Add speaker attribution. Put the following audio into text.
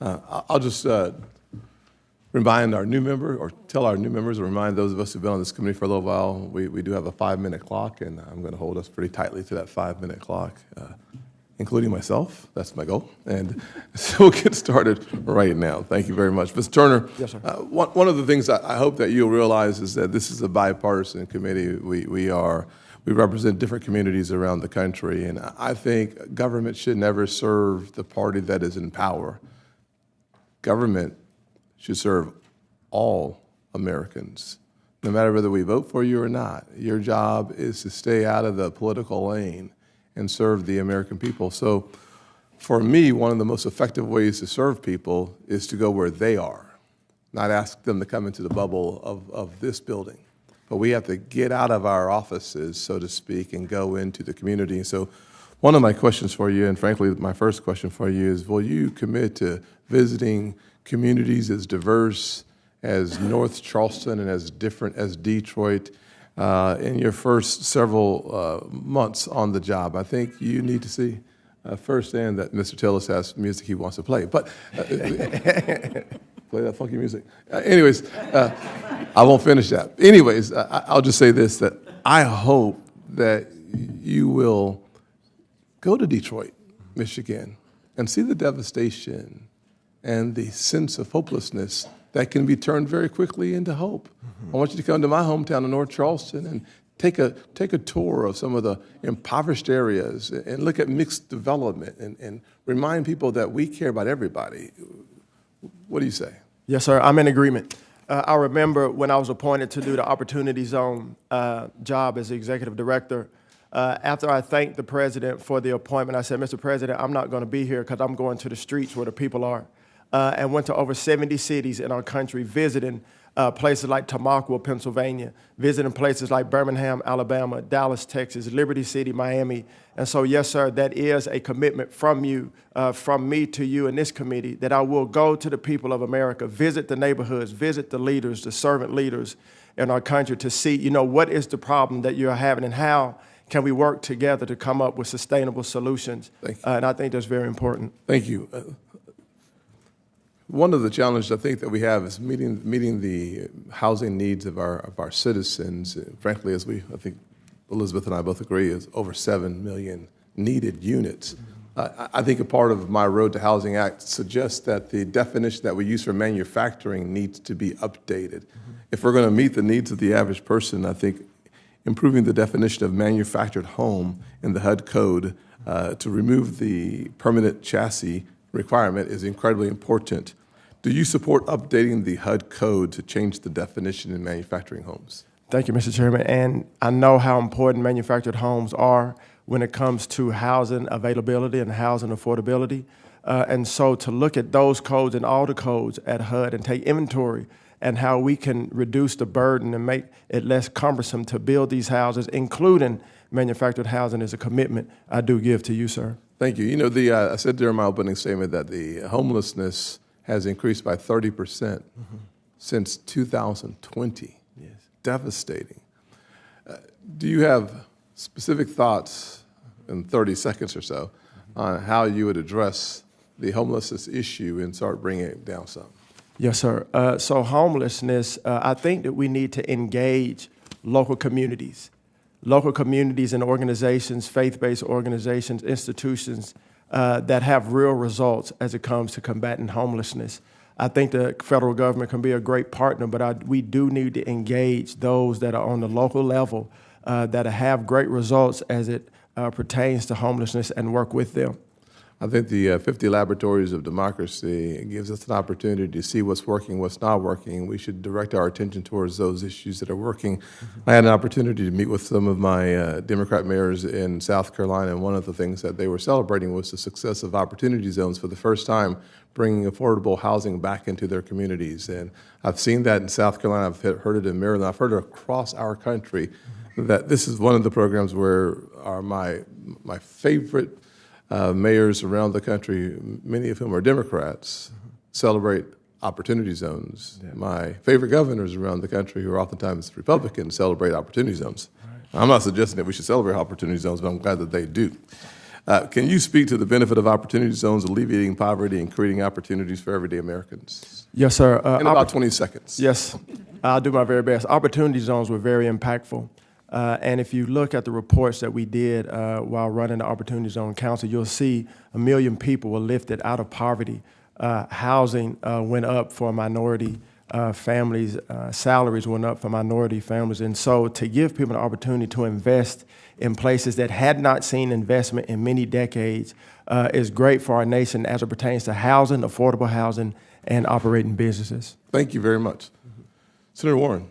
Speaker 1: I'll just remind our new member, or tell our new members, or remind those of us who've been on this committee for a little while, we do have a 5-minute clock, and I'm going to hold us pretty tightly to that 5-minute clock, including myself. That's my goal. And so we'll get started right now. Thank you very much. Mr. Turner,
Speaker 2: yes, sir.
Speaker 1: One of the things I hope that you'll realize is that this is a bipartisan committee. We represent different communities around the country, and I think government should never serve the party that is in power. Government should serve all Americans, no matter whether we vote for you or not. Your job is to stay out of the political lane and serve the American people. So for me, one of the most effective ways to serve people is to go where they are, not ask them to come into the bubble of this building. But we have to get out of our offices, so to speak, and go into the community. So one of my questions for you, and frankly, my first question for you is, will you commit to visiting communities as diverse as North Charleston and as different as Detroit in your first several months on the job? I think you need to see firsthand that Mr. Tillis has music he wants to play. But play that funky music. Anyways, I won't finish that. Anyways, I'll just say this, that I hope that you will go to Detroit, Michigan, and see the devastation and the sense of hopelessness that can be turned very quickly into hope. I want you to come to my hometown of North Charleston and take a tour of some of the impoverished areas and look at mixed development and remind people that we care about everybody. What do you say?
Speaker 2: Yes, sir. I'm in agreement. I remember when I was appointed to do the Opportunity Zone job as the executive director, after I thanked the president for the appointment, I said, Mr. President, I'm not going to be here because I'm going to the streets where the people are. And went to over 70 cities in our country, visiting places like Tamaqua, Pennsylvania, visiting places like Birmingham, Alabama, Dallas, Texas, Liberty City, Miami. And so, yes, sir, that is a commitment from you, from me to you in this committee, that I will go to the people of America, visit the neighborhoods, visit the leaders, the servant leaders in our country to see, what is the problem that you're having and how can we work together to come up with sustainable solutions.
Speaker 1: Thank you.
Speaker 2: And I think that's very important.
Speaker 1: Thank you. One of the challenges I think that we have is meeting the housing needs of our citizens. And frankly, as I think Elizabeth and I both agree, is over 7 million needed units. I think a part of my Road to Housing Act suggests that the definition that we use for manufacturing needs to be updated. If we're going to meet the needs of the average person, I think improving the definition of manufactured home in the HUD code to remove the permanent chassis requirement is incredibly important. Do you support updating the HUD code to change the definition in manufacturing homes?
Speaker 2: Thank you, Mr. Chairman. And I know how important manufactured homes are when it comes to housing availability and housing affordability. And so to look at those codes and all the codes at HUD and take inventory and how we can reduce the burden and make it less cumbersome to build these houses, including manufactured housing, is a commitment I do give to you, sir.
Speaker 1: Thank you. I said during my opening statement that the homelessness has increased by 30% since 2020.
Speaker 2: Yes.
Speaker 1: Devastating. Do you have specific thoughts in 30 seconds or so on how you would address the homelessness issue and start bringing it down some?
Speaker 2: Yes, sir. So homelessness, I think that we need to engage local communities and organizations, faith-based organizations, institutions that have real results as it comes to combating homelessness. I think the federal government can be a great partner, but we do need to engage those that are on the local level that have great results as it pertains to homelessness and work with them.
Speaker 1: I think the 50 Laboratories of Democracy gives us an opportunity to see what's working, what's not working. We should direct our attention towards those issues that are working. I had an opportunity to meet with some of my Democrat mayors in South Carolina, and one of the things that they were celebrating was the success of Opportunity Zones for the first time, bringing affordable housing back into their communities. And I've seen that in South Carolina. I've heard it in Maryland. I've heard it across our country, that this is one of the programs where my favorite mayors around the country, many of whom are Democrats, celebrate opportunity zones. Yeah. My favorite governors around the country, who are oftentimes Republicans, celebrate opportunity zones. Right. I'm not suggesting that we should celebrate opportunity zones, but I'm glad that they do. Can you speak to the benefit of opportunity zones, alleviating poverty and creating opportunities for everyday Americans?
Speaker 2: Yes, sir.
Speaker 1: In about 20 seconds.
Speaker 2: Yes, I'll do my very best. Opportunity zones were very impactful. And if you look at the reports that we did while running the Opportunity Zone Council, you'll see 1 million people were lifted out of poverty. Housing went up for minority families. Salaries went up for minority families. And so to give people an opportunity to invest in places that had not seen investment in many decades is great for our nation as it pertains to housing, affordable housing, and operating businesses.
Speaker 1: Thank you very much. Senator Warren.